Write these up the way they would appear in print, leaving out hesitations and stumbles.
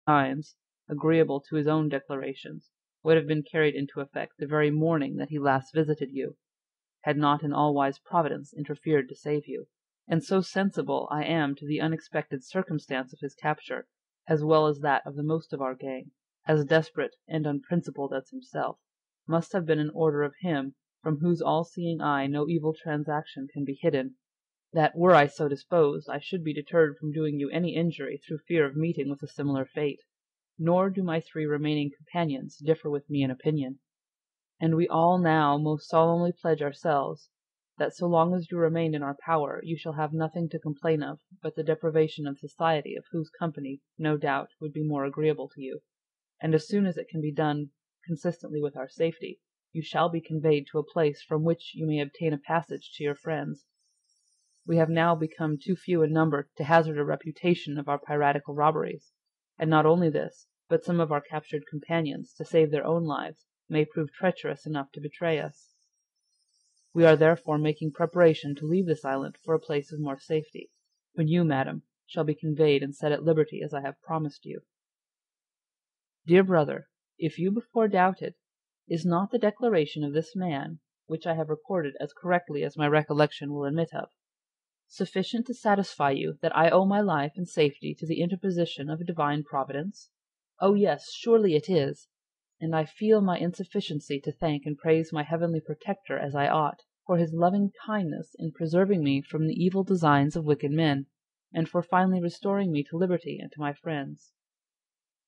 times, agreeable to his own declarations, would have been carried into effect the very morning that he last visited you, had not an all-wise Providence interfered to save you. And so sensible I am to the unexpected circumstance of his capture, as well as that of the most of our gang, as desperate and unprincipled as himself, must have been an order of him from whose all-seeing eye no evil transaction can be hidden, that, were I so disposed, I should be deterred from doing you any injury through fear of meeting with a similar fate. Nor do my 3 remaining companions differ with me in opinion, and we all now most solemnly pledge ourselves that so long as you remain in our power you shall have nothing to complain of but the deprivation of society, of whose company, no doubt, would be more agreeable to you, and as soon as it can be done consistently with our safety, you shall be conveyed to a place from which you may obtain a passage to your friends. We have now become too few in number to hazard a reputation of our piratical robberies, and not only this, but some of our captured companions, to save their own lives, may prove treacherous enough to betray us. We are therefore making preparation to leave this island for a place of more safety, when you, madam, shall be conveyed and set at liberty as I have promised you. Dear brother, if you before doubted, is not the declaration of this man, which I have recorded as correctly as my recollection will admit of, sufficient to satisfy you that I owe my life and safety to the interposition of a divine providence? Oh yes, surely it is, and I feel my insufficiency to thank and praise my heavenly protector as I ought, for his loving kindness in preserving me from the evil designs of wicked men, and for finally restoring me to liberty and to my friends.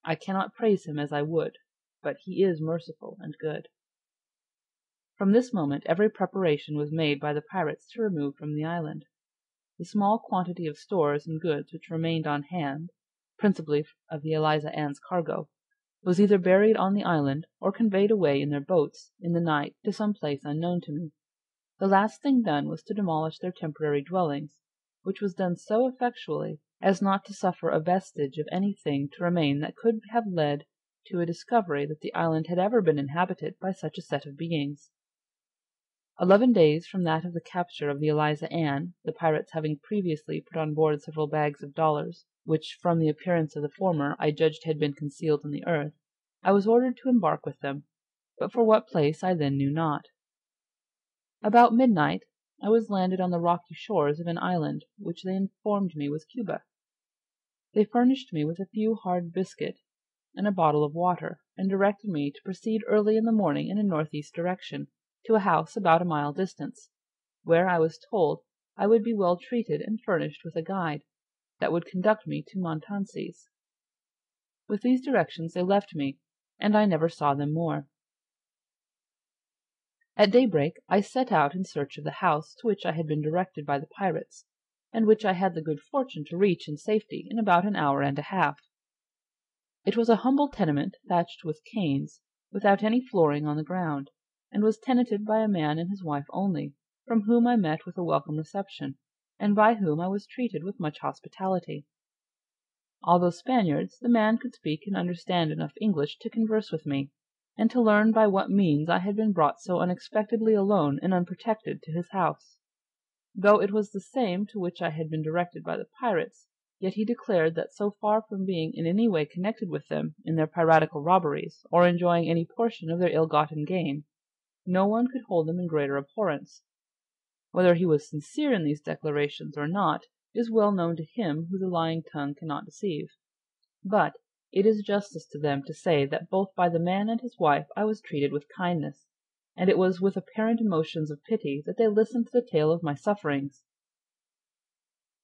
I cannot praise him as I would, but he is merciful and good. From this moment every preparation was made by the pirates to remove from the island. The small quantity of stores and goods which remained on hand, principally of the Eliza Ann's cargo, was either buried on the island or conveyed away in their boats in the night to some place unknown to me. The last thing done was to demolish their temporary dwellings, which was done so effectually as not to suffer a vestige of anything to remain that could have led to a discovery that the island had ever been inhabited by such a set of beings. 11 days from that of the capture of the Eliza Ann, the pirates having previously put on board several bags of dollars, which from the appearance of the former I judged had been concealed in the earth, I was ordered to embark with them, but for what place I then knew not. About midnight I was landed on the rocky shores of an island which they informed me was Cuba. They furnished me with a few hard biscuit and a bottle of water, and directed me to proceed early in the morning in a northeast direction, to a house about a mile distant, where I was told I would be well treated and furnished with a guide that would conduct me to Montances. With these directions they left me, and I never saw them more. At daybreak I set out in search of the house to which I had been directed by the pirates, and which I had the good fortune to reach in safety in about an hour and a half. It was a humble tenement thatched with canes, without any flooring on the ground, and was tenanted by a man and his wife only, from whom I met with a welcome reception, and by whom I was treated with much hospitality. Although Spaniards, the man could speak and understand enough English to converse with me, and to learn by what means I had been brought so unexpectedly alone and unprotected to his house. Though it was the same to which I had been directed by the pirates, yet he declared that so far from being in any way connected with them in their piratical robberies, or enjoying any portion of their ill-gotten gain, no one could hold them in greater abhorrence. Whether he was sincere in these declarations or not is well known to him who the lying tongue cannot deceive, but it is justice to them to say that both by the man and his wife I was treated with kindness, and it was with apparent emotions of pity that they listened to the tale of my sufferings.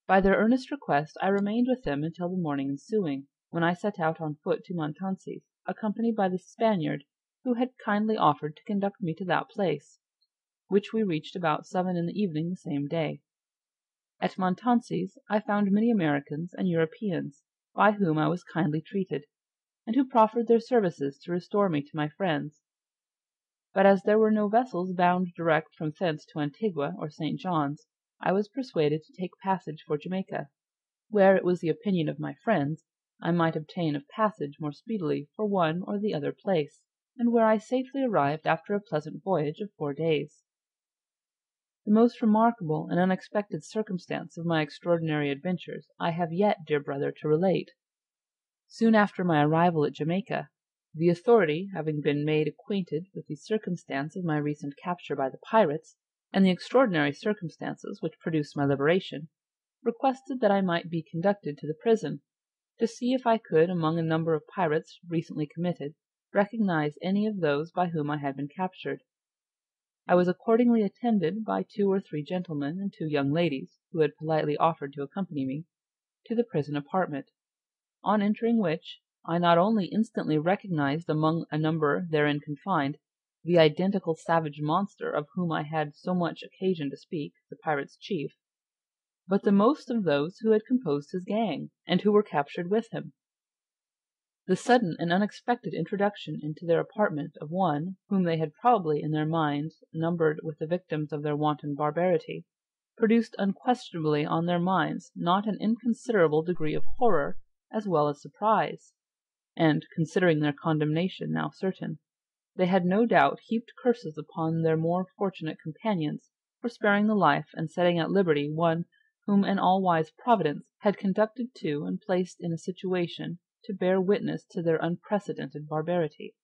By their earnest request I remained with them until the morning ensuing, when I set out on foot to Montances, accompanied by the Spaniard who had kindly offered to conduct me to that place, which we reached about 7 in the evening the same day. At Montances I found many Americans and Europeans, by whom I was kindly treated, and who proffered their services to restore me to my friends. But as there were no vessels bound direct from thence to Antigua or St. John's, I was persuaded to take passage for Jamaica, where it was the opinion of my friends I might obtain a passage more speedily for one or the other place, and where I safely arrived after a pleasant voyage of 4 days. The most remarkable and unexpected circumstance of my extraordinary adventures I have yet, dear brother, to relate. Soon after my arrival at Jamaica, the authority having been made acquainted with the circumstance of my recent capture by the pirates, and the extraordinary circumstances which produced my liberation, requested that I might be conducted to the prison, to see if I could, among a number of pirates recently committed, recognize any of those by whom I had been captured. I was accordingly attended by 2 or 3 gentlemen and 2 young ladies, who had politely offered to accompany me, to the prison apartment, on entering which, I not only instantly recognized among a number therein confined the identical savage monster of whom I had so much occasion to speak, the pirates' chief, but the most of those who had composed his gang, and who were captured with him. The sudden and unexpected introduction into their apartment of one whom they had probably in their minds numbered with the victims of their wanton barbarity, produced unquestionably on their minds not an inconsiderable degree of horror as well as surprise, and, considering their condemnation now certain, they had no doubt heaped curses upon their more fortunate companions for sparing the life and setting at liberty one whom an all-wise Providence had conducted to and placed in a situation to bear witness to their unprecedented barbarity.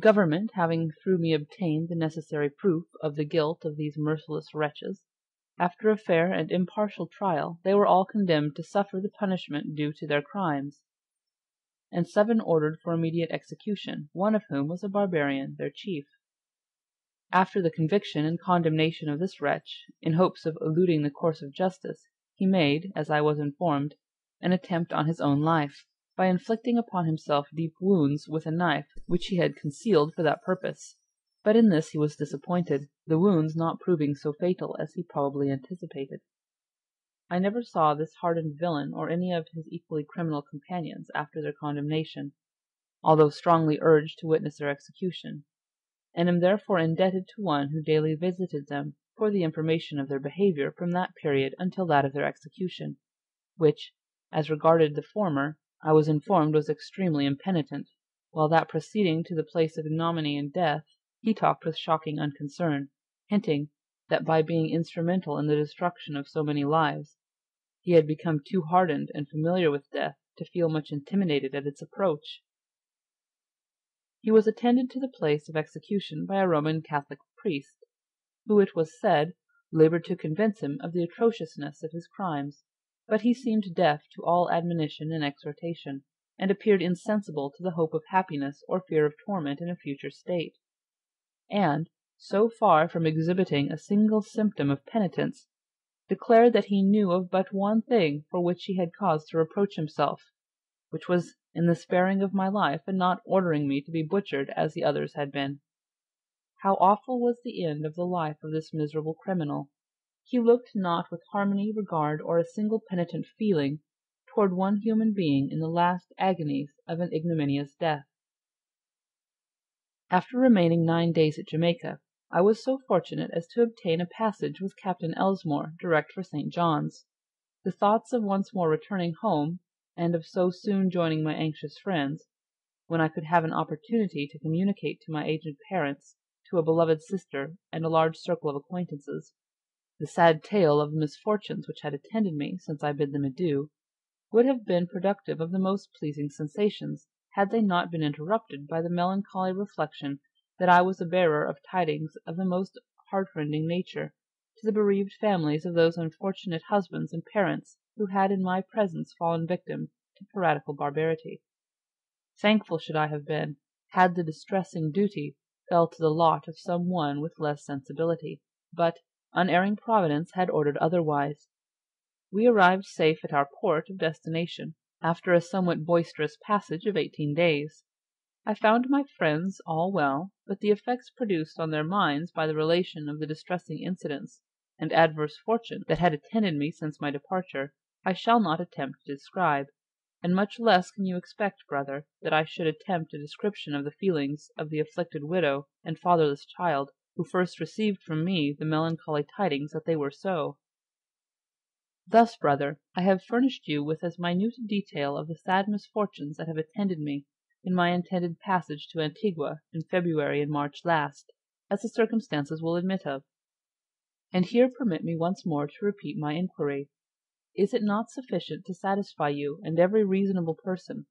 Government having through me obtained the necessary proof of the guilt of these merciless wretches, after a fair and impartial trial they were all condemned to suffer the punishment due to their crimes, and 7 ordered for immediate execution, one of whom was a barbarian, their chief. After the conviction and condemnation of this wretch, in hopes of eluding the course of justice, he made, as I was informed, an attempt on his own life, by inflicting upon himself deep wounds with a knife which he had concealed for that purpose, but in this he was disappointed, the wounds not proving so fatal as he probably anticipated. I never saw this hardened villain or any of his equally criminal companions after their condemnation, although strongly urged to witness their execution, and am therefore indebted to one who daily visited them for the information of their behavior from that period until that of their execution, which, as regarded the former, I was informed was extremely impenitent, while that proceeding to the place of ignominy and death, he talked with shocking unconcern, hinting that by being instrumental in the destruction of so many lives, he had become too hardened and familiar with death to feel much intimidated at its approach. He was attended to the place of execution by a Roman Catholic priest, who, it was said, labored to convince him of the atrociousness of his crimes, but he seemed deaf to all admonition and exhortation, and appeared insensible to the hope of happiness or fear of torment in a future state, and, so far from exhibiting a single symptom of penitence, declared that he knew of but one thing for which he had cause to reproach himself, which was in the sparing of my life and not ordering me to be butchered as the others had been. How awful was the end of the life of this miserable criminal! He looked not with harmony, regard, or a single penitent feeling toward one human being in the last agonies of an ignominious death. After remaining 9 days at Jamaica, I was so fortunate as to obtain a passage with Captain Elsmore direct for St. John's. The thoughts of once more returning home, and of so soon joining my anxious friends, when I could have an opportunity to communicate to my aged parents, to a beloved sister, and a large circle of acquaintances, the sad tale of the misfortunes which had attended me since I bid them adieu, would have been productive of the most pleasing sensations, had they not been interrupted by the melancholy reflection that I was a bearer of tidings of the most heartrending nature to the bereaved families of those unfortunate husbands and parents who had in my presence fallen victims to piratical barbarity. Thankful should I have been, had the distressing duty fell to the lot of some one with less sensibility, but unerring Providence had ordered otherwise. We arrived safe at our port of destination, after a somewhat boisterous passage of 18 days. I found my friends all well, but the effects produced on their minds by the relation of the distressing incidents and adverse fortune that had attended me since my departure, I shall not attempt to describe, and much less can you expect, brother, that I should attempt a description of the feelings of the afflicted widow and fatherless child who first received from me the melancholy tidings that they were so. Thus, brother, I have furnished you with as minute a detail of the sad misfortunes that have attended me in my intended passage to Antigua in February and March last, as the circumstances will admit of. And here permit me once more to repeat my inquiry. Is it not sufficient to satisfy you and every reasonable person